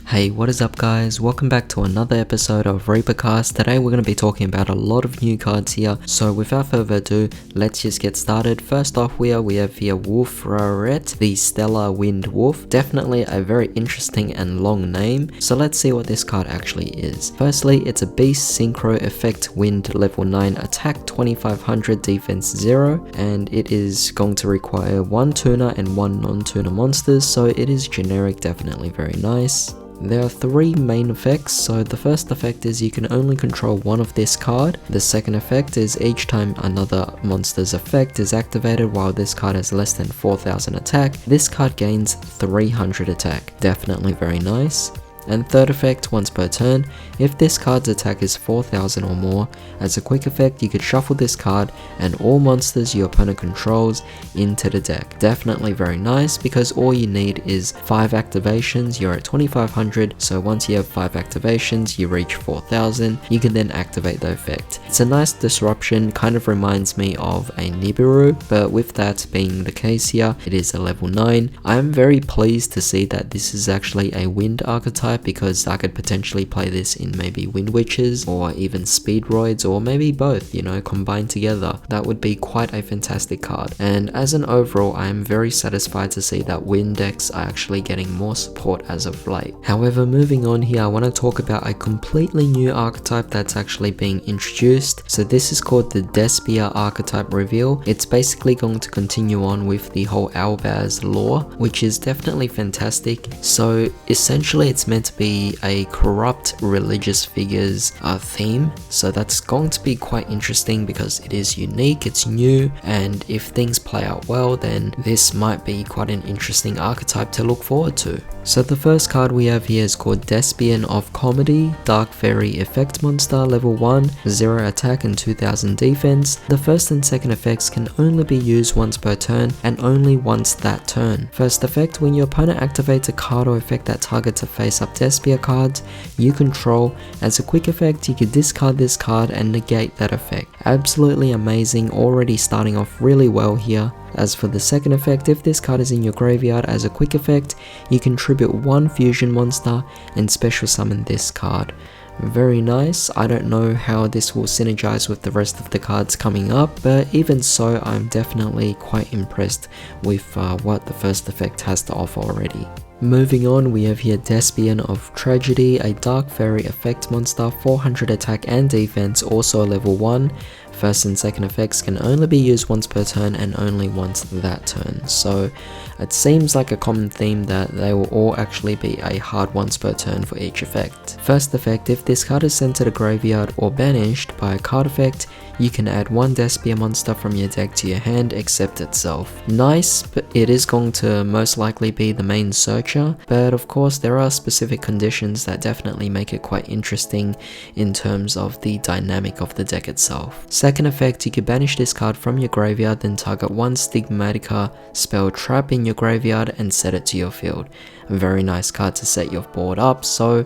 Hey, what is up guys? Welcome back to another episode of ReaperCast. Today we're going to be talking about a lot of new cards here, so without further ado, let's just get started. First off, we have here WilltheReaper, the Stellar Wind Wolf. Definitely a very interesting and long name, so let's see what this card actually is. Firstly, it's a Beast Synchro Effect Wind level 9 attack 2500 defense 0, and it is going to require 1 tuner and 1 non-tuner monsters, so it is generic, definitely very nice. There are 3 main effects, so the first effect is you can only control one of this card. The second effect is each time another monster's effect is activated while this card has less than 4000 attack, this card gains 300 attack. Definitely very nice. And third effect, once per turn, if this card's attack is 4000 or more, as a quick effect you could shuffle this card and all monsters your opponent controls into the deck. Definitely very nice because all you need is 5 activations, you're at 2500, so once you have 5 activations you reach 4000, you can then activate the effect. It's a nice disruption, kind of reminds me of a Nibiru, but with that being the case here, it is a level 9. I am very pleased to see that this is actually a wind archetype, because I could potentially play this in maybe Wind Witches or even Speedroids, or maybe both, you know, combined together. That would be quite a fantastic card. And as an overall, I am very satisfied to see that wind decks are actually getting more support as of late. However, moving on here, I want to talk about a completely new archetype that's actually being introduced. So this is called the Despia archetype reveal. It's basically going to continue on with the whole Albaz lore, which is definitely fantastic. So essentially it's meant to be a corrupt religious figures theme, so that's going to be quite interesting because it is unique, it's new, and if things play out well then this might be quite an interesting archetype to look forward to. So the first card we have here is called Despia of Comedy, Dark Fairy Effect Monster, level 1, 0 attack and 2000 defense. The first and second effects can only be used once per turn and only once that turn. First effect, when your opponent activates a card or effect that targets a face-up Despia cards you control, as a quick effect you could discard this card and negate that effect. Absolutely amazing, already starting off really well here. As for the second effect, if this card is in your graveyard as a quick effect, you can tribute 1 fusion monster and special summon this card. Very nice. I don't know how this will synergize with the rest of the cards coming up, but even so I'm definitely quite impressed with what the first effect has to offer already. Moving on, we have here Despia of Tragedy, a Dark Fairy effect monster, 400 attack and defense, also level 1. First and second effects can only be used once per turn and only once that turn. So it seems like a common theme that they will all actually be a hard once per turn for each effect. First effect, if this card is sent to the graveyard or banished by a card effect, you can add 1 Despia monster from your deck to your hand except itself. Nice, but it is going to most likely be the main searcher, but of course there are specific conditions that definitely make it quite interesting in terms of the dynamic of the deck itself. Second effect, you can banish this card from your graveyard, then target 1 Stigmatica spell trap in your graveyard and set it to your field. A very nice card to set your board up, so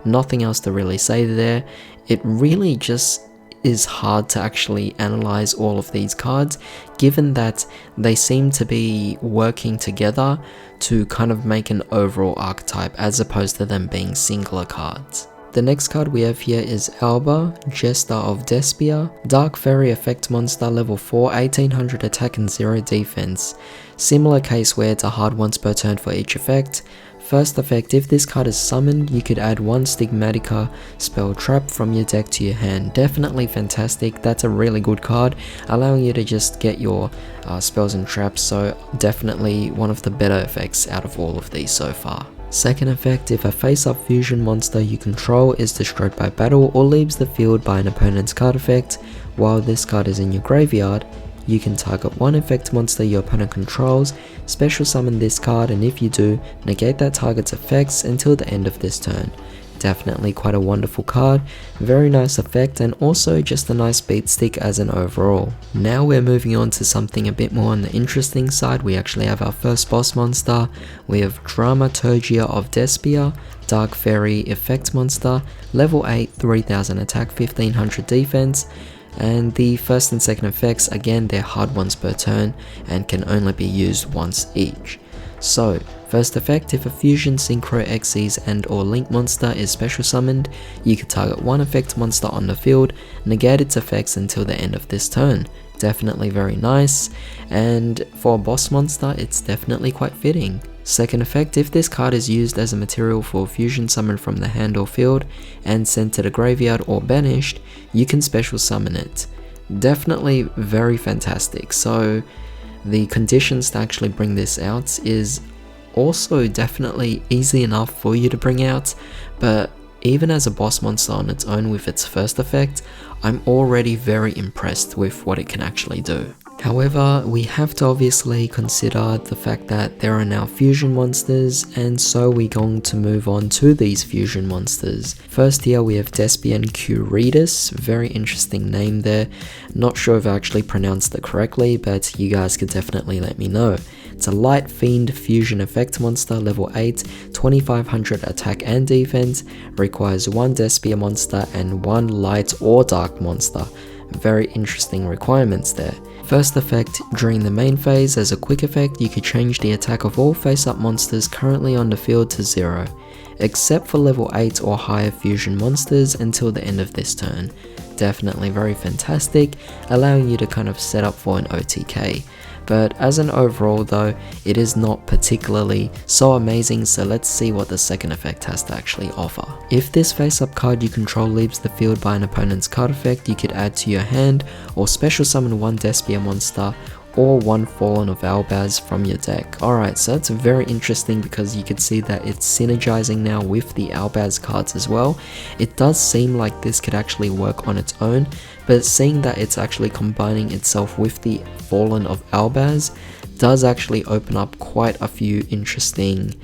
nothing else to really say there. It really just is hard to actually analyze all of these cards, given that they seem to be working together to kind of make an overall archetype as opposed to them being singular cards. The next card we have here is Alba, Jester of Despia, Dark Fairy effect monster, level 4, 1800 attack and 0 defense. Similar case where it's a hard once per turn for each effect. First effect, if this card is summoned, you could add 1 Stigmatica spell trap from your deck to your hand. Definitely fantastic, that's a really good card, allowing you to just get your spells and traps, so definitely one of the better effects out of all of these so far. Second effect, if a face-up fusion monster you control is destroyed by battle or leaves the field by an opponent's card effect, while this card is in your graveyard, you can target 1 effect monster your opponent controls, special summon this card, and if you do, negate that target's effects until the end of this turn. Definitely quite a wonderful card, very nice effect, and also just a nice beat stick as an overall. Now we're moving on to something a bit more on the interesting side. We actually have our first boss monster. We have Dramaturgia of Despia, Dark Fairy effect monster, level 8, 3000 attack, 1500 defense. And the first and second effects, again they're hard ones per turn and can only be used once each. So, first effect, if a Fusion, Synchro, Xyz and or Link monster is special summoned, you can target one effect monster on the field, negate its effects until the end of this turn. Definitely very nice, and for a boss monster it's definitely quite fitting. Second effect, if this card is used as a material for Fusion summon from the hand or field and sent to the graveyard or banished, you can special summon it. Definitely very fantastic. So the conditions to actually bring this out is also definitely easy enough for you to bring out, but even as a boss monster on its own with its first effect, I'm already very impressed with what it can actually do. However, we have to obviously consider the fact that there are now fusion monsters, and so we're going to move on to these fusion monsters. First here we have Despia and Curitas, very interesting name there. Not sure if I actually pronounced it correctly, but you guys could definitely let me know. It's a Light Fiend fusion effect monster, level 8, 2500 attack and defense, requires one Despia monster and one light or dark monster. Very interesting requirements there. First effect, during the main phase, as a quick effect, you could change the attack of all face-up monsters currently on the field to 0, except for level 8 or higher fusion monsters until the end of this turn. Definitely very fantastic, allowing you to kind of set up for an OTK. But as an overall though, it is not particularly so amazing, so let's see what the second effect has to actually offer. If this face-up card you control leaves the field by an opponent's card effect, you could add to your hand or special summon one Despia monster or one Fallen of Albaz from your deck. Alright, so that's very interesting because you could see that it's synergizing now with the Albaz cards as well. It does seem like this could actually work on its own, but seeing that it's actually combining itself with the Fallen of Albaz does actually open up quite a few interesting,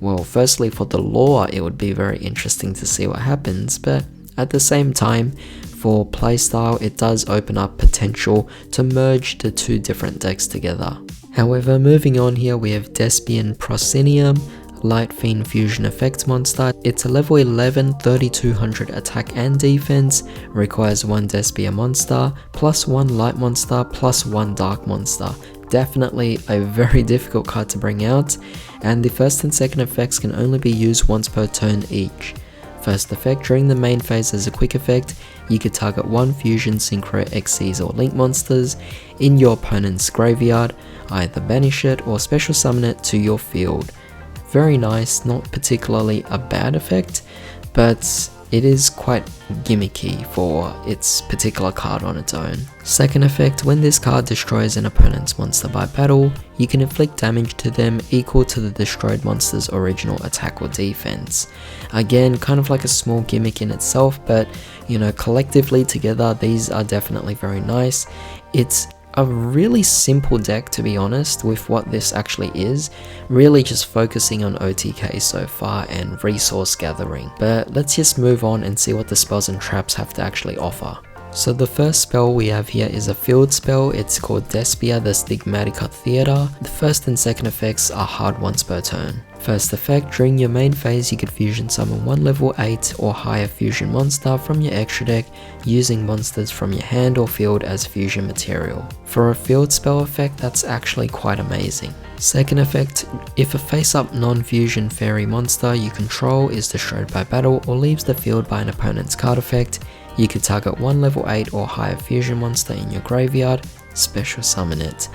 well, firstly for the lore it would be very interesting to see what happens, but at the same time, for playstyle, it does open up potential to merge the two different decks together. However, moving on here, we have Despian Proscenium, Light Fiend fusion effect monster. It's a level 11, 3200 attack and defense, requires one Despia monster, plus one light monster, plus one dark monster. Definitely a very difficult card to bring out, and the first and second effects can only be used once per turn each. First effect, during the main phase as a quick effect, you could target one Fusion, Synchro, Xyz or Link monsters in your opponent's graveyard, either banish it or special summon it to your field. Very nice, not particularly a bad effect, but it is quite gimmicky for its particular card on its own. Second effect, when this card destroys an opponent's monster by battle, you can inflict damage to them equal to the destroyed monster's original attack or defense. Again, kind of like a small gimmick in itself, but you know, collectively together these are definitely very nice. It's a really simple deck, to be honest, with what this actually is, really just focusing on OTK so far and resource gathering. But let's just move on and see what the spells and traps have to actually offer. So the first spell we have here is a field spell. It's called Despia the Stigmatica Theater. The first and second effects are hard once per turn. First effect, during your main phase you could fusion summon one level 8 or higher fusion monster from your extra deck using monsters from your hand or field as fusion material. For a field spell effect, that's actually quite amazing. Second effect, if a face-up non-fusion fairy monster you control is destroyed by battle or leaves the field by an opponent's card effect, you could target one level 8 or higher fusion monster in your graveyard, special summon it.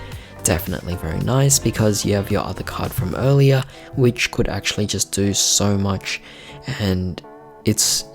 Definitely very nice because you have your other card from earlier, which could actually just do so much, and it's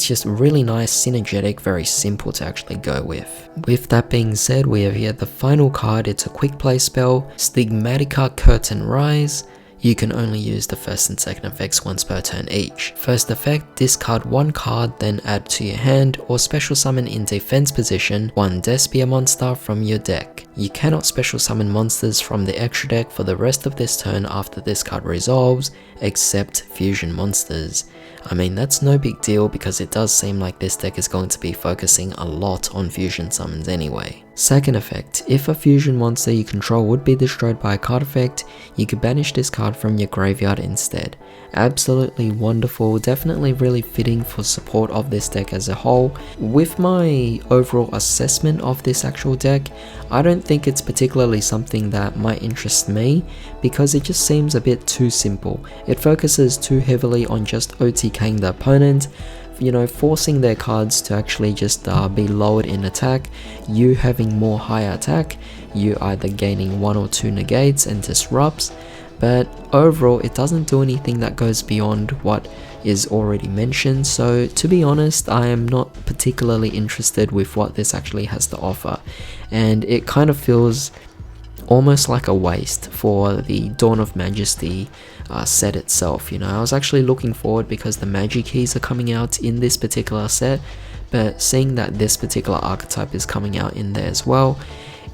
just really nice, synergetic, very simple to actually go with. With that being said, we have here the final card. It's a quick play spell, Stigmatica Curtain Rise. You can only use the first and second effects once per turn each. First effect, discard one card, then add to your hand or special summon in defense position one Despia monster from your deck. You cannot special summon monsters from the extra deck for the rest of this turn after this card resolves, except fusion monsters. I mean, that's no big deal because it does seem like this deck is going to be focusing a lot on fusion summons anyway. Second effect, if a fusion monster you control would be destroyed by a card effect, you could banish this card from your graveyard instead. Absolutely wonderful, definitely really fitting for support of this deck as a whole. With my overall assessment of this actual deck, I don't don't think it's particularly something that might interest me because it just seems a bit too simple. It focuses too heavily on just OTKing the opponent, you know, forcing their cards to actually just be lowered in attack, you having more high attack, you either gaining 1 or 2 negates and disrupts, but overall it doesn't do anything that goes beyond what is already mentioned. So to be honest, I am not particularly interested with what this actually has to offer, and it kind of feels almost like a waste for the Dawn of Majesty set itself. You know, I was actually looking forward because the magic keys are coming out in this particular set, but seeing that this particular archetype is coming out in there as well,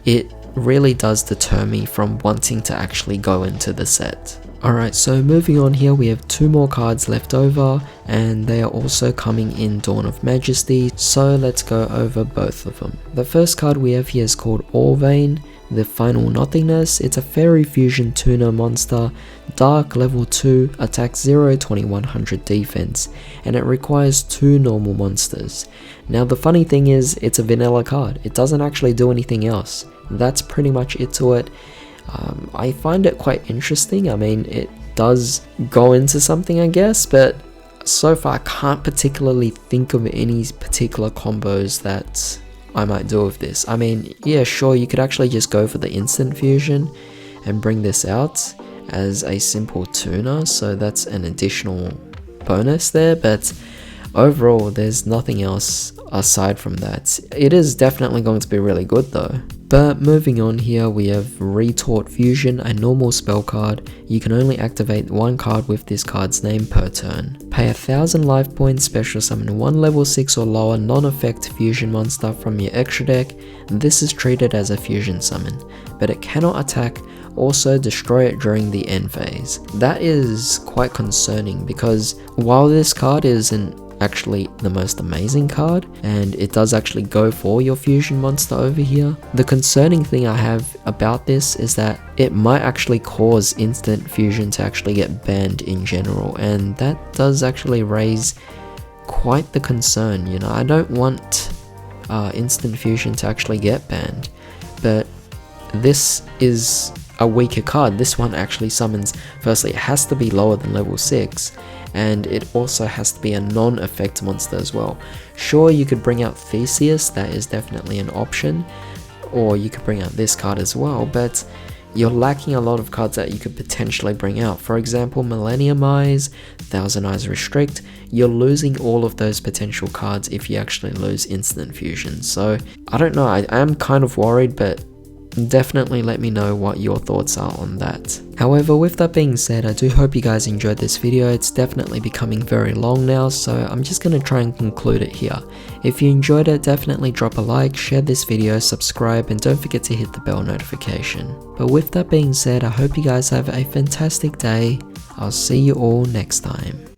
it really does deter me from wanting to actually go into the set. Alright, so moving on here, we have 2 more cards left over, and they are also coming in Dawn of Majesty, so let's go over both of them. The first card we have here is called Orvane, the Final Nothingness. It's a Fairy Fusion Tuner monster, Dark level 2, attack 0, 2100 defense, and it requires 2 normal monsters. Now the funny thing is, it's a vanilla card, it doesn't actually do anything else. That's pretty much it to it. I find it quite interesting. I mean, it does go into something, I guess, but so far I can't particularly think of any particular combos that I might do with this. I mean, yeah, sure, you could actually just go for the instant fusion and bring this out as a simple tuner, so that's an additional bonus there, but overall there's nothing else aside from that. It is definitely going to be really good though. But moving on here, we have Retort Fusion, a normal spell card. You can only activate 1 card with this card's name per turn. Pay 1000 life points, special summon 1 level 6 or lower non-effect fusion monster from your extra deck. This is treated as a fusion summon, but it cannot attack. Also destroy it during the end phase. That is quite concerning because while this card isn't actually the most amazing card, and it does actually go for your fusion monster over here, the concerning thing I have about this is that it might actually cause instant fusion to actually get banned in general, and that does actually raise quite the concern. You know, I don't want instant fusion to actually get banned, but this is a weaker card. This one actually summons, firstly it has to be lower than level 6, and it also has to be a non-effect monster as well. Sure, you could bring out Theseus, that is definitely an option, or you could bring out this card as well, but you're lacking a lot of cards that you could potentially bring out. For example, Millennium Eyes, Thousand Eyes Restrict. You're losing all of those potential cards if you actually lose instant fusion. So I don't know, I am kind of worried, but definitely let me know what your thoughts are on that. However, with that being said, I do hope you guys enjoyed this video. It's definitely becoming very long now, so I'm just going to try and conclude it here. If you enjoyed it, definitely drop a like, share this video, subscribe, and don't forget to hit the bell notification. But with that being said, I hope you guys have a fantastic day. I'll see you all next time.